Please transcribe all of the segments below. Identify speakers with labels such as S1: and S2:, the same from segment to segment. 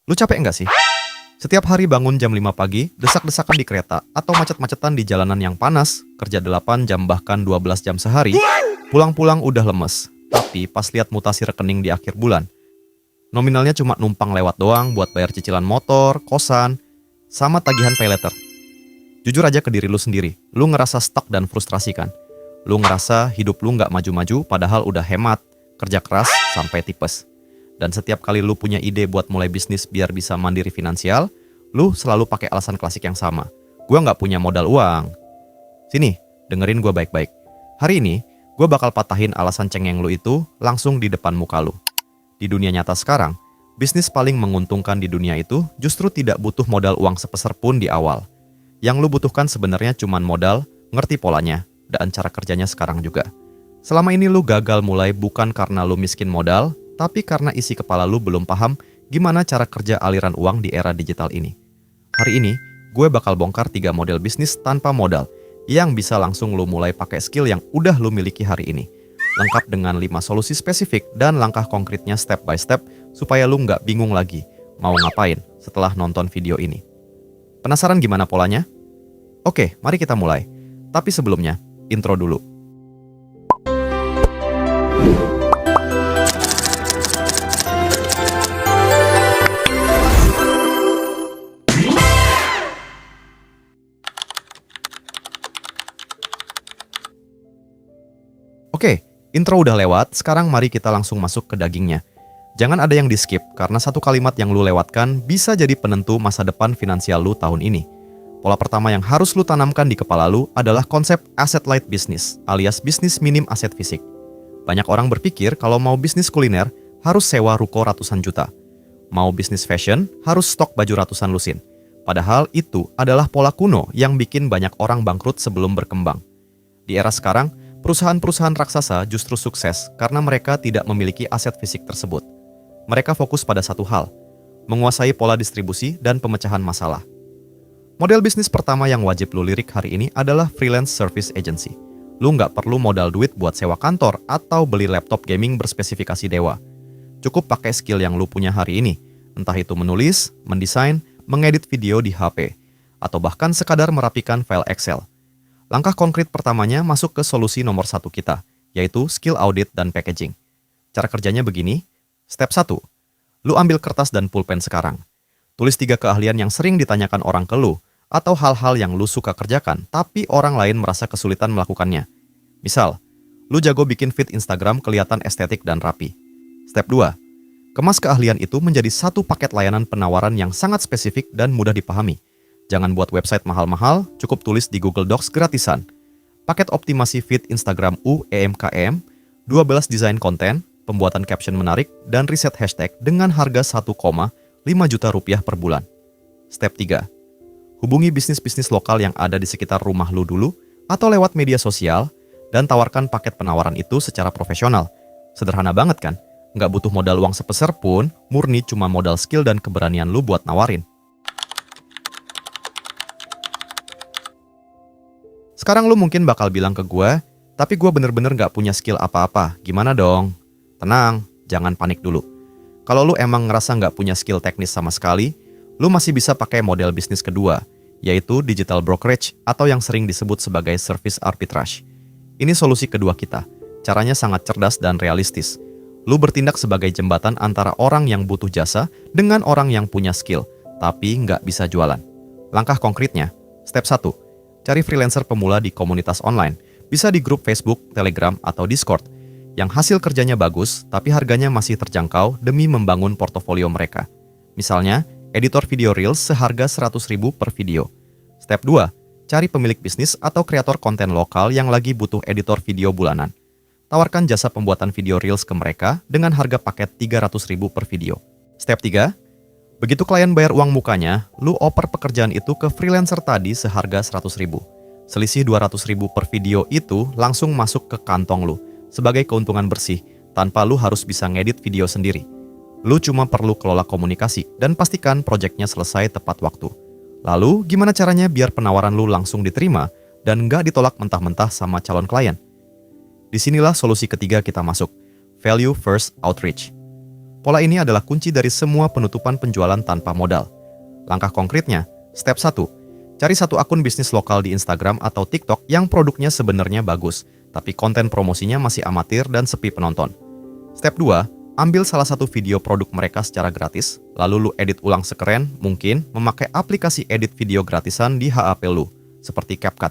S1: Lu capek nggak sih? Setiap hari bangun jam 5 pagi, desak-desakan di kereta, atau macet-macetan di jalanan yang panas, kerja 8 jam bahkan 12 jam sehari, pulang-pulang udah lemes. Tapi pas lihat mutasi rekening di akhir bulan, nominalnya cuma numpang lewat doang buat bayar cicilan motor, kosan, sama tagihan pay letter. Jujur aja ke diri lu sendiri, lu ngerasa stuck dan frustrasi kan? Lu ngerasa hidup lu nggak maju-maju padahal udah hemat, kerja keras, sampai tipes. Dan setiap kali lu punya ide buat mulai bisnis biar bisa mandiri finansial, lu selalu pakai alasan klasik yang sama. Gua nggak punya modal uang. Sini, dengerin gua baik-baik. Hari ini, gua bakal patahin alasan cengeng lu itu langsung di depan muka lu. Di dunia nyata sekarang, bisnis paling menguntungkan di dunia itu justru tidak butuh modal uang sepeser pun di awal. Yang lu butuhkan sebenarnya cuman modal, ngerti polanya, dan cara kerjanya sekarang juga. Selama ini lu gagal mulai bukan karena lu miskin modal, tapi karena isi kepala lu belum paham gimana cara kerja aliran uang di era digital ini. Hari ini, gue bakal bongkar 3 model bisnis tanpa modal yang bisa langsung lu mulai pakai skill yang udah lu miliki hari ini. Lengkap dengan 5 solusi spesifik dan langkah konkretnya step by step supaya lu nggak bingung lagi mau ngapain setelah nonton video ini. Penasaran gimana polanya? Oke, mari kita mulai. Tapi sebelumnya, intro dulu. Oke, intro udah lewat, sekarang mari kita langsung masuk ke dagingnya. Jangan ada yang di-skip, karena satu kalimat yang lu lewatkan bisa jadi penentu masa depan finansial lu tahun ini. Pola pertama yang harus lu tanamkan di kepala lu adalah konsep asset light business, alias bisnis minim aset fisik. Banyak orang berpikir kalau mau bisnis kuliner, harus sewa ruko ratusan juta. Mau bisnis fashion, harus stok baju ratusan lusin. Padahal itu adalah pola kuno yang bikin banyak orang bangkrut sebelum berkembang. Di era sekarang, perusahaan-perusahaan raksasa justru sukses karena mereka tidak memiliki aset fisik tersebut. Mereka fokus pada satu hal, menguasai pola distribusi dan pemecahan masalah. Model bisnis pertama yang wajib lu lirik hari ini adalah freelance service agency. Lu nggak perlu modal duit buat sewa kantor atau beli laptop gaming berspesifikasi dewa. Cukup pakai skill yang lu punya hari ini, entah itu menulis, mendesain, mengedit video di HP, atau bahkan sekadar merapikan file Excel. Langkah konkret pertamanya masuk ke solusi nomor 1 kita, yaitu skill audit dan packaging. Cara kerjanya begini. Step 1. Lu ambil kertas dan pulpen sekarang. Tulis 3 keahlian yang sering ditanyakan orang ke lu, atau hal-hal yang lu suka kerjakan, tapi orang lain merasa kesulitan melakukannya. Misal, lu jago bikin feed Instagram kelihatan estetik dan rapi. Step 2. Kemas keahlian itu menjadi satu paket layanan penawaran yang sangat spesifik dan mudah dipahami. Jangan buat website mahal-mahal, cukup tulis di Google Docs gratisan. Paket optimasi feed Instagram UEMKM, 12 desain konten, pembuatan caption menarik, dan riset hashtag dengan harga 1,5 juta rupiah per bulan. Step 3. Hubungi bisnis-bisnis lokal yang ada di sekitar rumah lu dulu, atau lewat media sosial, dan tawarkan paket penawaran itu secara profesional. Sederhana banget kan? Nggak butuh modal uang sepeser pun, murni cuma modal skill dan keberanian lu buat nawarin. Sekarang lu mungkin bakal bilang ke gue, tapi gue bener-bener gak punya skill apa-apa, gimana dong? Tenang, jangan panik dulu. Kalau lu emang ngerasa gak punya skill teknis sama sekali, lu masih bisa pakai model bisnis kedua, yaitu digital brokerage atau yang sering disebut sebagai service arbitrage. Ini solusi kedua kita, caranya sangat cerdas dan realistis. Lu bertindak sebagai jembatan antara orang yang butuh jasa dengan orang yang punya skill, tapi gak bisa jualan. Langkah konkretnya, step 1. Cari freelancer pemula di komunitas online, bisa di grup Facebook, Telegram, atau Discord, yang hasil kerjanya bagus tapi harganya masih terjangkau demi membangun portofolio mereka. Misalnya, editor video Reels seharga 100.000 per video. Step 2, cari pemilik bisnis atau kreator konten lokal yang lagi butuh editor video bulanan. Tawarkan jasa pembuatan video Reels ke mereka dengan harga paket 300.000 per video. Step 3, begitu klien bayar uang mukanya, lu oper pekerjaan itu ke freelancer tadi seharga 100.000. Selisih 200.000 per video itu langsung masuk ke kantong lu, sebagai keuntungan bersih, tanpa lu harus bisa ngedit video sendiri. Lu cuma perlu kelola komunikasi, dan pastikan proyeknya selesai tepat waktu. Lalu, gimana caranya biar penawaran lu langsung diterima, dan nggak ditolak mentah-mentah sama calon klien? Disinilah solusi ketiga kita masuk, value first outreach. Pola ini adalah kunci dari semua penutupan penjualan tanpa modal. Langkah konkretnya, step 1. Cari satu akun bisnis lokal di Instagram atau TikTok yang produknya sebenarnya bagus, tapi konten promosinya masih amatir dan sepi penonton. Step 2. Ambil salah satu video produk mereka secara gratis, lalu lu edit ulang sekeren mungkin memakai aplikasi edit video gratisan di HP lu, seperti CapCut.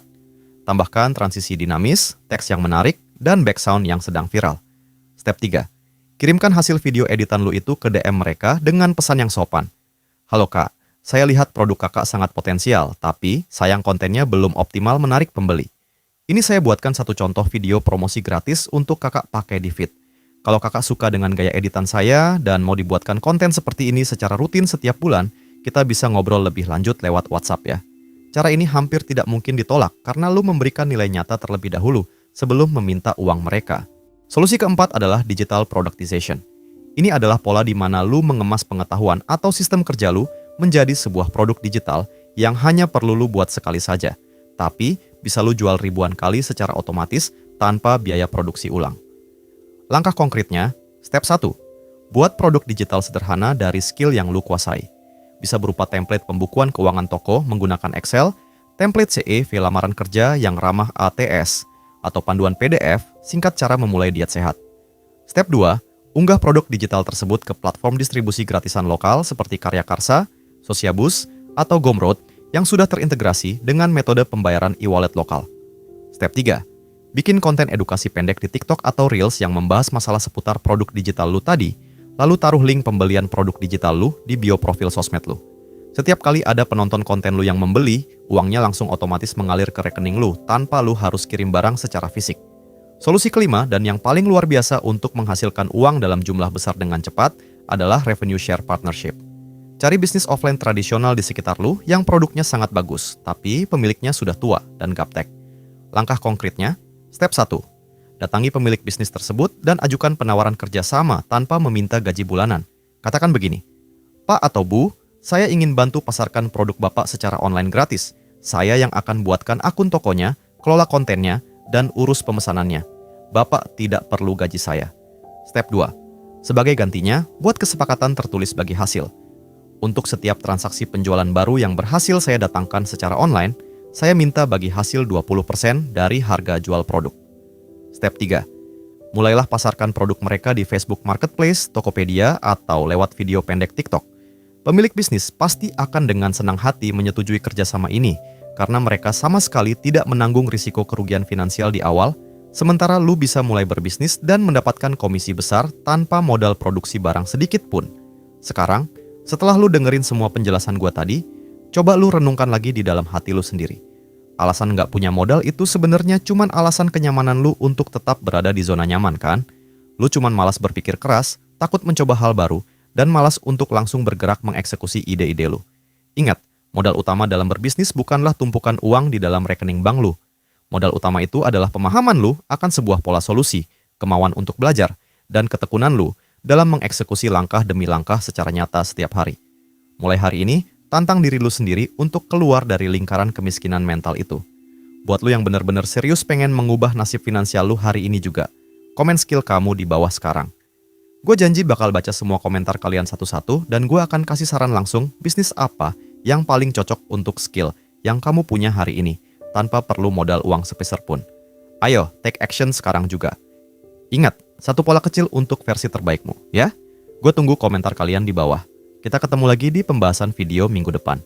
S1: Tambahkan transisi dinamis, teks yang menarik, dan background yang sedang viral. Step 3. Kirimkan hasil video editan lu itu ke DM mereka dengan pesan yang sopan. Halo kak, saya lihat produk kakak sangat potensial, tapi sayang kontennya belum optimal menarik pembeli. Ini saya buatkan satu contoh video promosi gratis untuk kakak pakai di feed. Kalau kakak suka dengan gaya editan saya dan mau dibuatkan konten seperti ini secara rutin setiap bulan, kita bisa ngobrol lebih lanjut lewat WhatsApp ya. Cara ini hampir tidak mungkin ditolak karena lu memberikan nilai nyata terlebih dahulu sebelum meminta uang mereka. Solusi keempat adalah digital productization. Ini adalah pola di mana lu mengemas pengetahuan atau sistem kerja lu menjadi sebuah produk digital yang hanya perlu lu buat sekali saja, tapi bisa lu jual ribuan kali secara otomatis tanpa biaya produksi ulang. Langkah konkretnya, step 1. Buat produk digital sederhana dari skill yang lu kuasai. Bisa berupa template pembukuan keuangan toko menggunakan Excel, template CE lamaran kerja yang ramah ATS, atau panduan PDF singkat cara memulai diet sehat. Step 2. Unggah produk digital tersebut ke platform distribusi gratisan lokal seperti Karya Karsa, Sosiabus, atau Gumroad yang sudah terintegrasi dengan metode pembayaran e-wallet lokal. Step 3. Bikin konten edukasi pendek di TikTok atau Reels yang membahas masalah seputar produk digital lu tadi, lalu taruh link pembelian produk digital lu di bio profil sosmed lu. Setiap kali ada penonton konten lu yang membeli, uangnya langsung otomatis mengalir ke rekening lu tanpa lu harus kirim barang secara fisik. Solusi kelima dan yang paling luar biasa untuk menghasilkan uang dalam jumlah besar dengan cepat adalah revenue share partnership. Cari bisnis offline tradisional di sekitar lu yang produknya sangat bagus, tapi pemiliknya sudah tua dan gaptek. Langkah konkretnya, step 1. Datangi pemilik bisnis tersebut dan ajukan penawaran kerjasama tanpa meminta gaji bulanan. Katakan begini, Pak atau Bu, saya ingin bantu pasarkan produk Bapak secara online gratis. Saya yang akan buatkan akun tokonya, kelola kontennya, dan urus pemesanannya. Bapak tidak perlu gaji saya. Step 2. Sebagai gantinya, buat kesepakatan tertulis bagi hasil. Untuk setiap transaksi penjualan baru yang berhasil saya datangkan secara online, saya minta bagi hasil 20% dari harga jual produk. Step 3. Mulailah pasarkan produk mereka di Facebook Marketplace, Tokopedia, atau lewat video pendek TikTok. Pemilik bisnis pasti akan dengan senang hati menyetujui kerjasama ini karena mereka sama sekali tidak menanggung risiko kerugian finansial di awal, sementara lu bisa mulai berbisnis dan mendapatkan komisi besar tanpa modal produksi barang sedikit pun. Sekarang, setelah lu dengerin semua penjelasan gua tadi, coba lu renungkan lagi di dalam hati lu sendiri. Alasan nggak punya modal itu sebenarnya cuman alasan kenyamanan lu untuk tetap berada di zona nyaman kan? Lu cuman malas berpikir keras, takut mencoba hal baru, dan malas untuk langsung bergerak mengeksekusi ide-ide lu. Ingat, modal utama dalam berbisnis bukanlah tumpukan uang di dalam rekening bank lu. Modal utama itu adalah pemahaman lu akan sebuah pola solusi, kemauan untuk belajar, dan ketekunan lu dalam mengeksekusi langkah demi langkah secara nyata setiap hari. Mulai hari ini, tantang diri lu sendiri untuk keluar dari lingkaran kemiskinan mental itu. Buat lu yang benar-benar serius pengen mengubah nasib finansial lu hari ini juga, komen skill kamu di bawah sekarang. Gue janji bakal baca semua komentar kalian satu-satu dan gue akan kasih saran langsung bisnis apa yang paling cocok untuk skill yang kamu punya hari ini tanpa perlu modal uang sepeser pun. Ayo, take action sekarang juga. Ingat, satu pola kecil untuk versi terbaikmu, ya? Gue tunggu komentar kalian di bawah. Kita ketemu lagi di pembahasan video minggu depan.